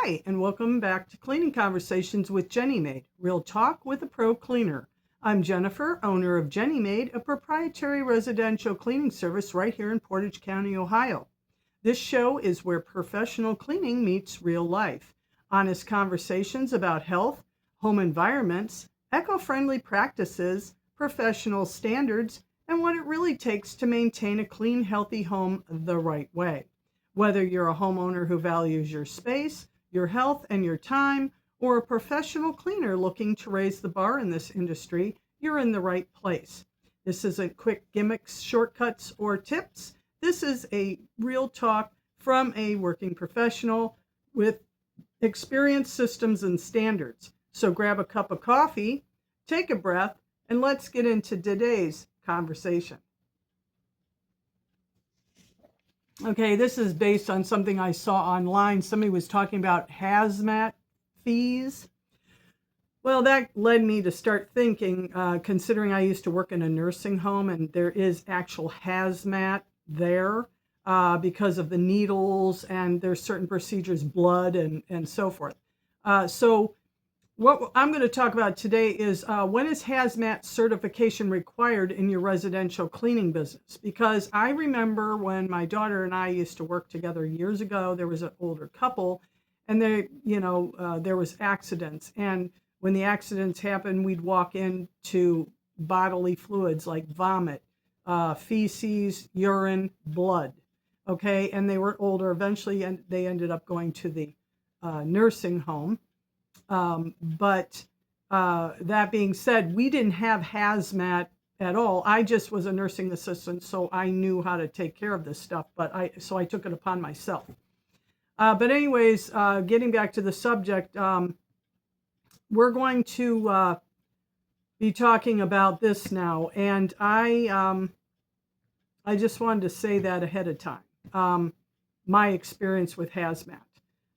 Hi, and welcome back to Cleaning Conversations with JeniMaid, real talk with a pro cleaner. I'm Jennifer, owner of JeniMaid, a proprietary residential cleaning service right here in Portage County, Ohio. This show is where professional cleaning meets real life. Honest conversations about health, home environments, eco-friendly practices, professional standards, and what it really takes to maintain a clean, healthy home the right way. Whether you're a homeowner who values your space, your health, and your time, or a professional cleaner looking to raise the bar in this industry, you're in the right place. This isn't quick gimmicks, shortcuts, or tips. This is a real talk from a working professional with experienced systems and standards. So grab a cup of coffee, take a breath, and let's get into today's conversation. Okay, this is based on something I saw online. Somebody was talking about hazmat fees. Well, that led me to start thinking, considering I used to work in a nursing home and there is actual hazmat there because of the needles and there's certain procedures, blood and so forth. So what I'm going to talk about today is when is hazmat certification required in your residential cleaning business? Because I remember when my daughter and I used to work together years ago, there was an older couple and there was accidents. And when the accidents happened, we'd walk into bodily fluids like vomit, feces, urine, blood. Okay. And they were older eventually, and they ended up going to the nursing home. But that being said, we didn't have hazmat at all. I just was a nursing assistant, so I knew how to take care of this stuff, so I took it upon myself. But anyways, getting back to the subject, we're going to be talking about this now, and I just wanted to say that ahead of time, my experience with hazmat.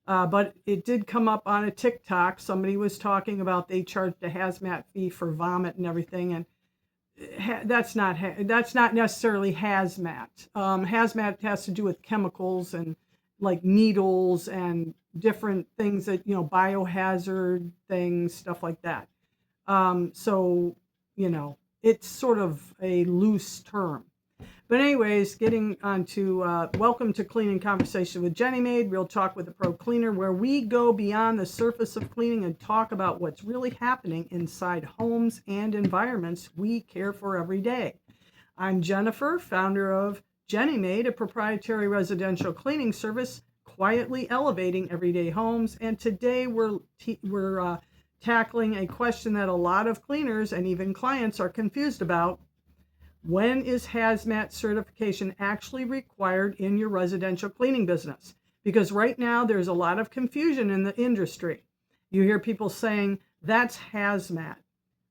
But it did come up on a TikTok. Somebody was talking about they charged a hazmat fee for vomit and everything, and that's not necessarily hazmat. Hazmat has to do with chemicals and like needles and different things that biohazard things, stuff like that. So it's sort of a loose term. But anyways, getting on to welcome to Cleaning Conversation with JeniMaid, real talk with a pro cleaner, where we go beyond the surface of cleaning and talk about what's really happening inside homes and environments we care for every day. I'm Jennifer, founder of JeniMaid, a proprietary residential cleaning service quietly elevating everyday homes. And today we're tackling a question that a lot of cleaners and even clients are confused about. When is hazmat certification actually required in your residential cleaning business? Because right now there's a lot of confusion in the industry. You hear people saying, that's hazmat.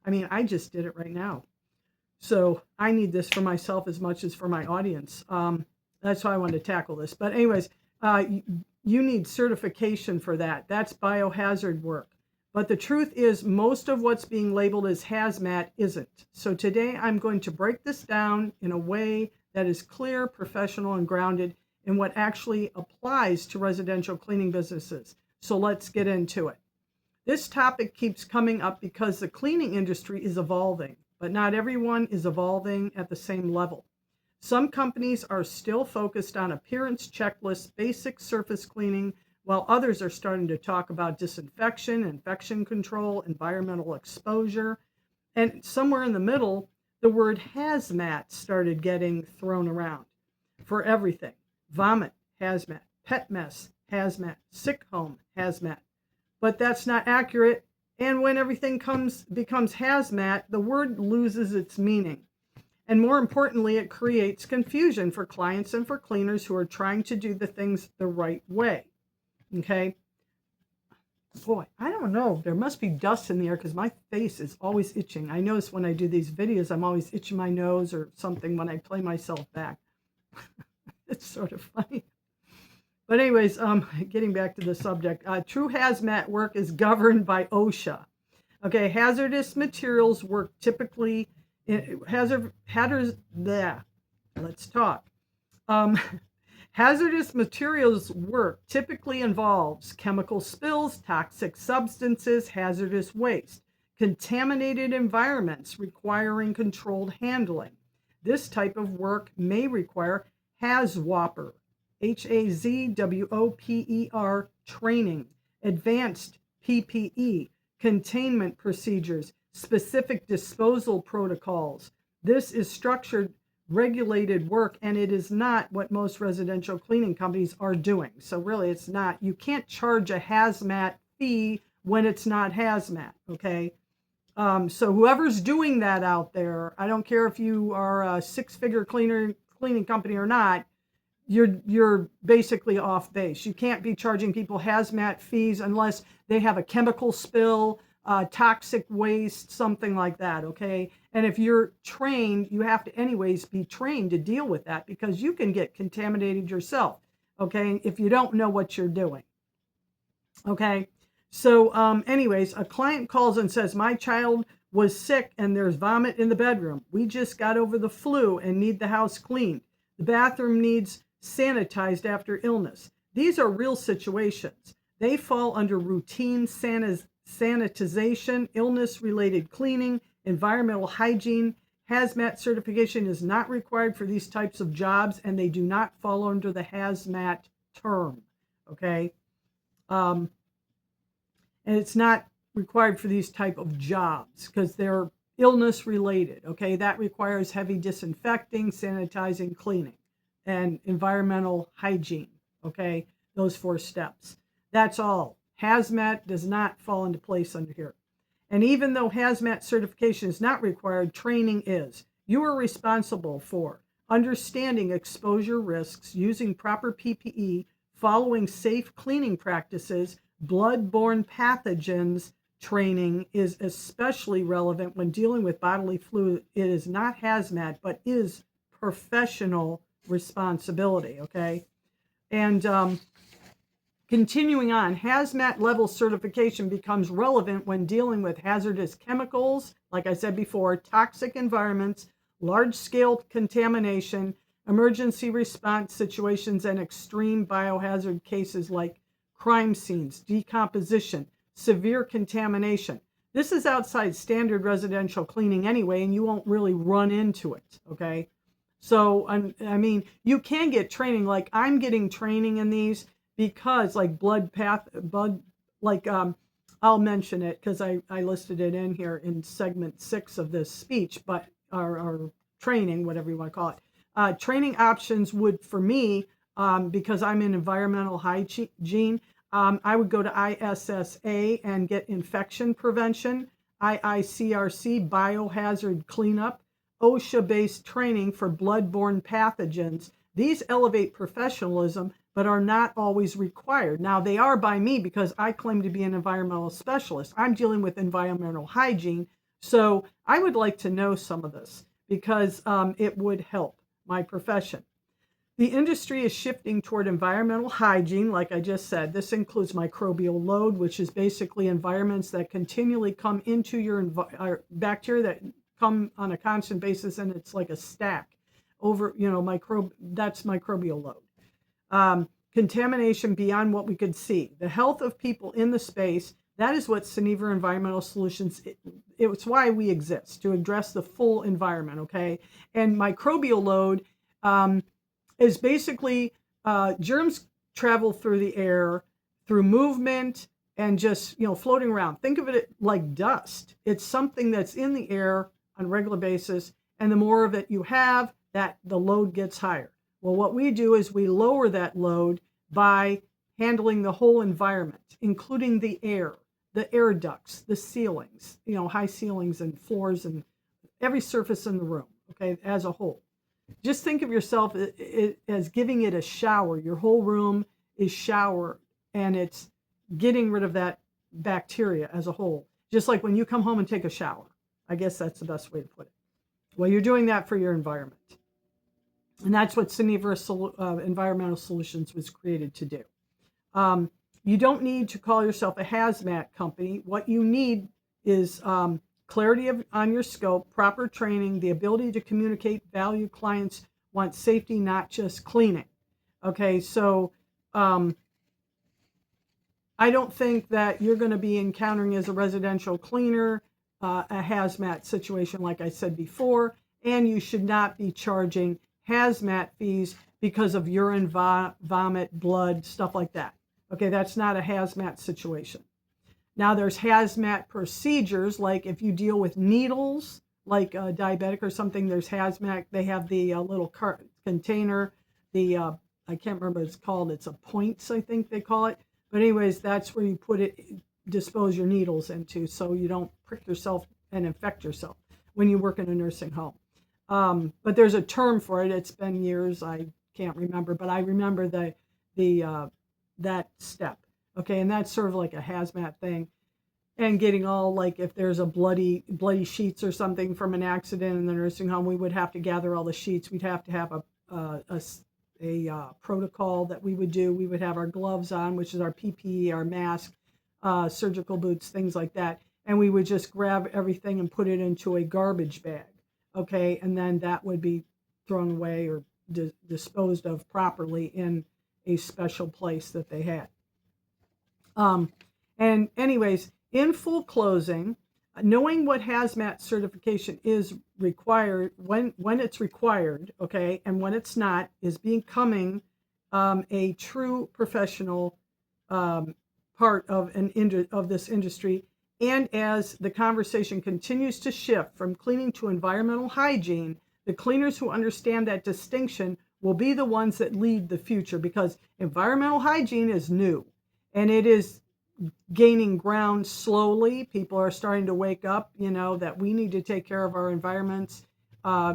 I mean, I just did it right now. So I need this for myself as much as for my audience. That's why I wanted to tackle this. But anyways, you need certification for that. That's biohazard work. But the truth is, most of what's being labeled as hazmat isn't. So today I'm going to break this down in a way that is clear, professional, and grounded in what actually applies to residential cleaning businesses. So let's get into it. This topic keeps coming up because the cleaning industry is evolving, but not everyone is evolving at the same level. Some companies are still focused on appearance checklists, basic surface cleaning, while others are starting to talk about disinfection, infection control, environmental exposure. And somewhere in the middle, the word hazmat started getting thrown around for everything. Vomit, hazmat. Pet mess, hazmat. Sick home, hazmat. But that's not accurate. And when everything becomes hazmat, the word loses its meaning. And more importantly, it creates confusion for clients and for cleaners who are trying to do the things the right way. Okay. Boy, I don't know. There must be dust in the air because my face is always itching. I notice when I do these videos, I'm always itching my nose or something when I play myself back. It's sort of funny. But anyways, getting back to the subject, true hazmat work is governed by OSHA. Okay, hazardous materials work typically Let's talk. Hazardous materials work typically involves chemical spills, toxic substances, hazardous waste, contaminated environments requiring controlled handling. This type of work may require HAZWOPER, HAZWOPER training, advanced PPE, containment procedures, specific disposal protocols. This is structured, regulated work, and it is not what most residential cleaning companies are doing. So really, it's not. You can't charge a hazmat fee when it's not hazmat, okay? So whoever's doing that out there, I don't care if you are a six-figure cleaning company or not, you're basically off base. You can't be charging people hazmat fees unless they have a chemical spill, toxic waste, something like that, okay? And if you're trained, you have to anyways be trained to deal with that because you can get contaminated yourself, okay, if you don't know what you're doing, okay? So anyways, a client calls and says, my child was sick and there's vomit in the bedroom. We just got over the flu and need the house cleaned. The bathroom needs sanitized after illness. These are real situations. They fall under routine sanitization, illness-related cleaning, environmental hygiene. Hazmat certification is not required for these types of jobs, and they do not fall under the hazmat term, okay? And it's not required for these type of jobs because they're illness-related, okay? That requires heavy disinfecting, sanitizing, cleaning, and environmental hygiene, okay? Those 4 steps. That's all. Hazmat does not fall into place under here. And even though hazmat certification is not required, training is. You are responsible for understanding exposure risks, using proper PPE, following safe cleaning practices. Blood-borne pathogens training is especially relevant when dealing with bodily fluid. It is not hazmat, but is professional responsibility, okay? And continuing on, hazmat level certification becomes relevant when dealing with hazardous chemicals, like I said before, toxic environments, large-scale contamination, emergency response situations, and extreme biohazard cases like crime scenes, decomposition, severe contamination. This is outside standard residential cleaning anyway, and you won't really run into it, okay? So, I mean, you can get training, like I'm getting training in these because like I'll mention it because I listed it in here in segment 6 of this speech, but or training, whatever you want to call it. Training options would, for me, because I'm in environmental hygiene, I would go to ISSA and get infection prevention, IICRC biohazard cleanup, OSHA-based training for blood-borne pathogens. These elevate professionalism, but are not always required. Now, they are by me because I claim to be an environmental specialist. I'm dealing with environmental hygiene, so I would like to know some of this because it would help my profession. The industry is shifting toward environmental hygiene, like I just said. This includes microbial load, which is basically environments that continually come into your bacteria that come on a constant basis, and it's like a stack over, that's microbial load. Contamination beyond what we could see. The health of people in the space, that is what Geneva Environmental Solutions, it's why we exist, to address the full environment, okay? And microbial load is basically germs travel through the air, through movement, and just, floating around. Think of it like dust. It's something that's in the air on a regular basis, and the more of it you have, that the load gets higher. Well, what we do is we lower that load by handling the whole environment, including the air ducts, the ceilings, high ceilings and floors and every surface in the room, okay, as a whole. Just think of yourself as giving it a shower. Your whole room is showered, and it's getting rid of that bacteria as a whole. Just like when you come home and take a shower. I guess that's the best way to put it. Well, you're doing that for your environment. And that's what Geneva Environmental Solutions was created to do. You don't need to call yourself a hazmat company. What you need is clarity on your scope, proper training, the ability to communicate value. Clients want safety, not just cleaning. Okay, so I don't think that you're going to be encountering as a residential cleaner a hazmat situation like I said before, and you should not be charging hazmat fees because of urine, vomit, blood, stuff like that. Okay, that's not a hazmat situation. Now there's hazmat procedures, like if you deal with needles, like a diabetic or something, there's hazmat. They have the little container, the I can't remember what it's called. It's a points, I think they call it. But anyways, that's where you put it, dispose your needles into, so you don't prick yourself and infect yourself when you work in a nursing home. But there's a term for it. It's been years. I can't remember, but I remember that step. Okay, and that's sort of like a hazmat thing. And getting all, like, if there's a bloody sheets or something from an accident in the nursing home, we would have to gather all the sheets. We'd have to have a protocol that we would do. We would have our gloves on, which is our PPE, our mask, surgical boots, things like that. And we would just grab everything and put it into a garbage bag. Okay, and then that would be thrown away or disposed of properly in a special place that they had. And anyways, in full closing, knowing what hazmat certification is required, when it's required, okay, and when it's not, is becoming a true professional part of this industry. And as the conversation continues to shift from cleaning to environmental hygiene, the cleaners who understand that distinction will be the ones that lead the future, because environmental hygiene is new and it is gaining ground slowly. People are starting to wake up, that we need to take care of our environments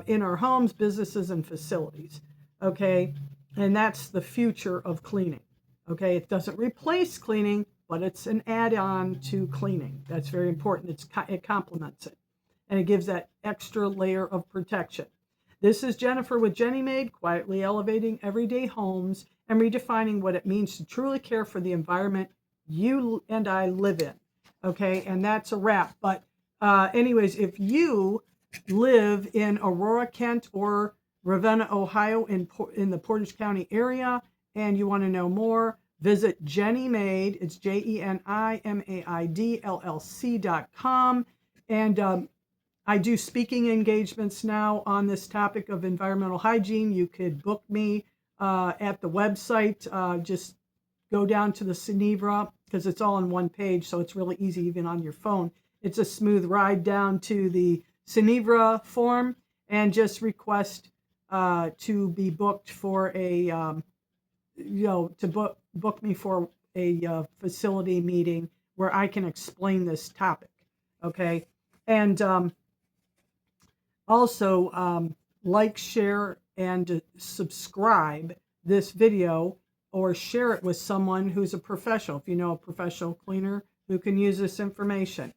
in our homes, businesses, and facilities. Okay, and that's the future of cleaning. Okay, it doesn't replace cleaning, but it's an add-on to cleaning. That's very important. It complements it, and it gives that extra layer of protection. This is Jennifer with JeniMaid, quietly elevating everyday homes and redefining what it means to truly care for the environment you and I live in. Okay, and that's a wrap. But anyways, if you live in Aurora, Kent, or Ravenna, Ohio, in the Portage County area, and you want to know more, visit JeniMaid. It's JeniMaid LLC.com. And I do speaking engagements now on this topic of environmental hygiene. You could book me at the website. Just go down to the Cinevra, because it's all on one page, so it's really easy even on your phone. It's a smooth ride down to the Cinevra form, and just request to be booked for to book me for a facility meeting where I can explain this topic. Okay, and also like, share, and subscribe this video, or share it with someone who's a professional. If you know a professional cleaner who can use this information.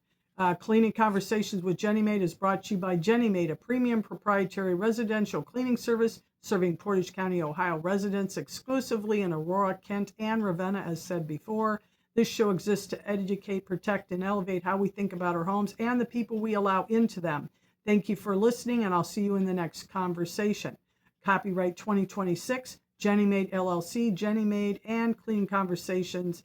Cleaning Conversations with JeniMaid is brought to you by JeniMaid, a premium proprietary residential cleaning service serving Portage County, Ohio residents exclusively in Aurora, Kent, and Ravenna, as said before. This show exists to educate, protect, and elevate how we think about our homes and the people we allow into them. Thank you for listening, and I'll see you in the next conversation. Copyright 2026. JeniMaid LLC, JeniMaid, and Clean Conversations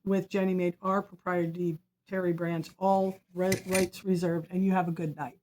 with JeniMaid are proprietary brands, all rights reserved, and you have a good night.